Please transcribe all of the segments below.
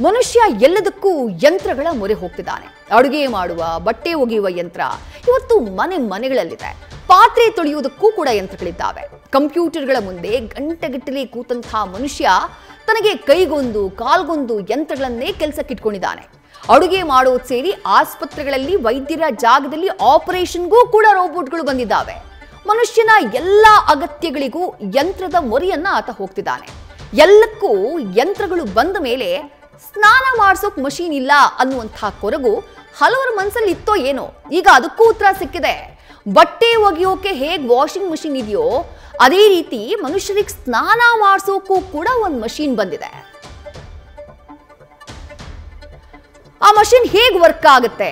ಮನುಷ್ಯ ಎಲ್ಲದಕ್ಕೂ ಯಂತ್ರಗಳ ಮೊರೆ ಹೋಗ್ತಿದ್ದಾನೆ. ಅಡುಗೆ ಮಾಡುವ, ಬಟ್ಟೆ ಒಗೆಯುವ ಯಂತ್ರ ಇವತ್ತು ಮನೆಗಳಲ್ಲಿದೆ. ಪಾತ್ರೆ ತೊಳೆಯುವುದಕ್ಕೂ ಕೂಡ ಯಂತ್ರಗಳಿದ್ದಾವೆ. ಕಂಪ್ಯೂಟರ್ಗಳ ಮುಂದೆ ಗಂಟೆಗಟ್ಟಲೆ ಕೂತಂತಹ ಮನುಷ್ಯ ತನಗೆ ಕೈಗೊಂದು ಕಾಲ್ಗೊಂದು ಯಂತ್ರಗಳನ್ನೇ ಕೆಲಸಕ್ಕಿಟ್ಕೊಂಡಿದ್ದಾನೆ. ಅಡುಗೆ ಮಾಡೋದು ಸೇರಿ ಆಸ್ಪತ್ರೆಗಳಲ್ಲಿ ವೈದ್ಯರ ಜಾಗದಲ್ಲಿ ಆಪರೇಷನ್ಗೂ ಕೂಡ ರೋಬೋಟ್ಗಳು ಬಂದಿದ್ದಾವೆ. ಮನುಷ್ಯನ ಎಲ್ಲ ಅಗತ್ಯಗಳಿಗೂ ಯಂತ್ರದ ಮೊರೆಯನ್ನ ಆತ ಹೋಗ್ತಿದ್ದಾನೆ. ಎಲ್ಲಕ್ಕೂ ಯಂತ್ರಗಳು ಬಂದ ಮೇಲೆ ಸ್ನಾನ ಮಾಡಿಸೋಕ್ ಮಷೀನ್ ಇಲ್ಲ ಅನ್ನುವಂತಹ ಕೊರಗು ಹಲವರ ಮನಸ್ಸಲ್ಲಿ ಇತ್ತೋ ಏನೋ, ಈಗ ಅದಕ್ಕೂ ಉತ್ತರ ಸಿಕ್ಕಿದೆ. ಬಟ್ಟೆ ಒಗೆಯೋಕೆ ಹೇಗೆ ವಾಷಿಂಗ್ ಮಷೀನ್ ಇದೆಯೋ ಅದೇ ರೀತಿ ಮನುಷ್ಯರಿಗೆ ಸ್ನಾನ ಮಾಡಿಸೋಕ್ಕೂ ಕೂಡ ಒಂದು ಮಷೀನ್ ಬಂದಿದೆ. ಆ ಮಷೀನ್ ಹೇಗೆ ವರ್ಕ್ ಆಗುತ್ತೆ?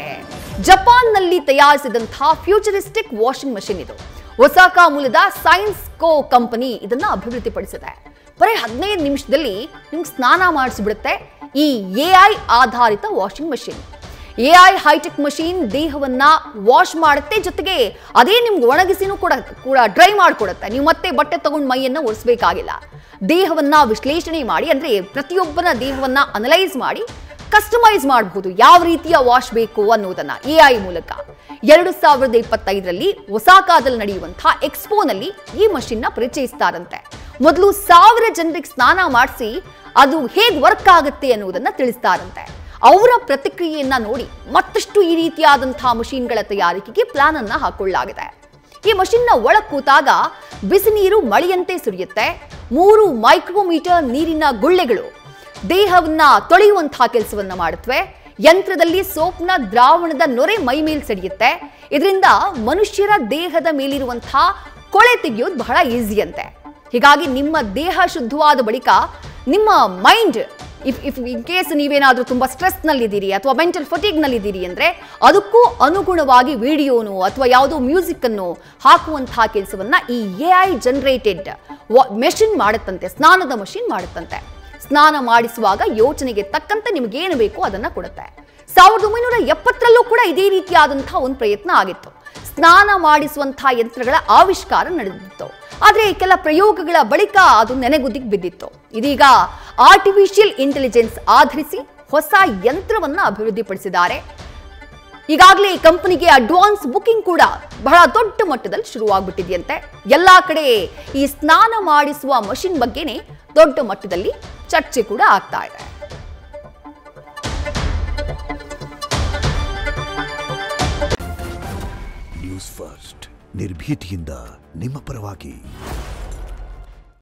ಜಪಾನ್ನಲ್ಲಿ ತಯಾರಿಸಿದಂತಹ ಫ್ಯೂಚರಿಸ್ಟಿಕ್ ವಾಷಿಂಗ್ ಮಷೀನ್ ಇದು. ಒಸಾಕಾ ಮೂಲದ ಸೈನ್ಸ್ಕೋ ಕಂಪನಿ ಇದನ್ನ ಅಭಿವೃದ್ಧಿಪಡಿಸಿದೆ. ಬರೀ 15 ನಿಮಿಷದಲ್ಲಿ ನಿಮ್ಗೆ ಸ್ನಾನ ಮಾಡಿಸ್ಬಿಡುತ್ತೆ ಈ AI ಆಧಾರಿತ washing machine. AI hi-tech machine ದೇಹವನ್ನ ವಾಶ್ ಮಾಡುತ್ತೆ, ಜೊತೆಗೆ ಅದೇ ನಿಮ್ಗೆ ಒಣಗಿಸಿನೂ ಕೂಡ ಡ್ರೈ ಮಾಡಿಕೊಡುತ್ತೆ. ನೀವು ಮತ್ತೆ ಬಟ್ಟೆ ತಗೊಂಡು ಮೈಯನ್ನ ಒರೆಸಬೇಕಾಗಿಲ್ಲ. ದೇಹವನ್ನ ವಿಶ್ಲೇಷಣೆ ಮಾಡಿ, ಅಂದ್ರೆ ಪ್ರತಿಯೊಬ್ಬನ ದೇಹವನ್ನ ಅನಲೈಸ್ ಮಾಡಿ ಕಸ್ಟಮೈಸ್ ಮಾಡಬಹುದು, ಯಾವ ರೀತಿಯ ವಾಶ್ ಬೇಕು ಅನ್ನೋದನ್ನ AI ಮೂಲಕ. 2025ರಲ್ಲಿ ಒಸಾಕಾದಲ್ಲಿ ನಡೆಯುವಂತಹ ಎಕ್ಸ್ಪೋನಲ್ಲಿ ಈ ಮಷೀನ್ ನ ಪರಿಚಯಿಸ್ತಾರಂತೆ. ಮೊದಲು 1000 ಜನರಿಗೆ ಸ್ನಾನ ಮಾಡಿಸಿ ಅದು ಹೇಗೆ ವರ್ಕ್ ಆಗುತ್ತೆ ಅನ್ನೋದನ್ನ ತಿಳಿಸ್ತಾರಂತೆ. ಅವರ ಪ್ರತಿಕ್ರಿಯೆಯನ್ನ ನೋಡಿ ಮತ್ತಷ್ಟು ಈ ರೀತಿಯಾದಂತಹ ಮಷೀನ್ಗಳ ತಯಾರಿಕೆಗೆ ಪ್ಲಾನ್ ಅನ್ನ ಹಾಕೊಳ್ಳಲಾಗಿದೆ. ಈ ಮಷೀನ್ನ ಒಳಗೆ ಕೂತಾಗ ಬಿಸಿ ನೀರು ಮಳೆಯಂತೆ ಸುರಿಯುತ್ತೆ. 3 ಮೈಕ್ರೋಮೀಟರ್ ನೀರಿನ ಗುಳ್ಳೆಗಳು ದೇಹವನ್ನ ತೊಳೆಯುವಂತಹ ಕೆಲಸವನ್ನ ಮಾಡುತ್ತವೆ. ಯಂತ್ರದಲ್ಲಿ ಸೋಪ್ನ ದ್ರಾವಣದ ನೊರೆ ಮೈ ಮೇಲೆ ಸೆಳೆಯುತ್ತೆ. ಇದರಿಂದ ಮನುಷ್ಯರ ದೇಹದ ಮೇಲಿರುವಂತಹ ಕೊಳೆ ತೆಗೆಯೋದು ಬಹಳ ಈಸಿ ಅಂತೆ. ಹೀಗಾಗಿ ನಿಮ್ಮ ದೇಹ ಶುದ್ಧವಾದ ಬಳಿಕ ನಿಮ್ಮ ಮೈಂಡ್ ಇಫ್ ಇನ್ ಕೇಸ್ ನೀವೇನಾದ್ರೂ ತುಂಬಾ ಸ್ಟ್ರೆಸ್ ನಲ್ಲಿದ್ದೀರಿ ಅಥವಾ ಮೆಂಟಲ್ ಫಟಿಗ್ ನಲ್ಲಿದ್ದೀರಿ ಅಂದ್ರೆ ಅದಕ್ಕೂ ಅನುಗುಣವಾಗಿ ವಿಡಿಯೋನು ಅಥವಾ ಯಾವುದೋ ಮ್ಯೂಸಿಕ್ ಅನ್ನು ಹಾಕುವಂತಹ ಕೆಲಸವನ್ನ ಈ AI ಜನರೇಟೆಡ್ ಮೆಷಿನ್ ಮಾಡುತ್ತಂತೆ, ಸ್ನಾನದ ಮಷಿನ್ ಮಾಡುತ್ತಂತೆ. ಸ್ನಾನ ಮಾಡಿಸುವಾಗ ಯೋಚನೆಗೆ ತಕ್ಕಂತೆ ನಿಮಗೇನು ಬೇಕೋ ಅದನ್ನ ಕೊಡುತ್ತೆ. 1970ರಲ್ಲೂ ಕೂಡ ಇದೇ ರೀತಿಯಾದಂತಹ ಒಂದು ಪ್ರಯತ್ನ ಆಗಿತ್ತು. ಸ್ನಾನ ಮಾಡಿಸುವಂತಹ ಯಂತ್ರಗಳ ಆವಿಷ್ಕಾರ ನಡೆದಿತ್ತು. ಆದ್ರೆ ಕೆಲ ಪ್ರಯೋಗಗಳ ಬಳಿಕ ಅದು ನೆನೆಗುದಿಗೆ ಬಿದ್ದಿತ್ತು. ಇದೀಗ ಆರ್ಟಿಫಿಷಿಯಲ್ ಇಂಟೆಲಿಜೆನ್ಸ್ ಆಧರಿಸಿ ಹೊಸ ಯಂತ್ರವನ್ನ ಅಭಿವೃದ್ಧಿಪಡಿಸಿದ್ದಾರೆ. ಈಗಾಗಲೇ ಈ ಕಂಪನಿಗೆ ಅಡ್ವಾನ್ಸ್ ಬುಕಿಂಗ್ ಕೂಡ ಬಹಳ ದೊಡ್ಡ ಮಟ್ಟದಲ್ಲಿ ಶುರುವಾಗ್ಬಿಟ್ಟಿದೆಯಂತೆ. ಎಲ್ಲಾ ಕಡೆ ಈ ಸ್ನಾನ ಮಾಡಿಸುವ ಮಷಿನ್ ಬಗ್ಗೆನೇ ದೊಡ್ಡ ಮಟ್ಟದಲ್ಲಿ ಚರ್ಚೆ ಕೂಡ ಆಗ್ತಾ ಇದೆ. ನ್ಯೂಸ್ ಫಸ್ಟ್ ನಿರ್ಭೀತಿಯಿಂದ ನಿಮ್ಮ ಪರವಾಗಿ.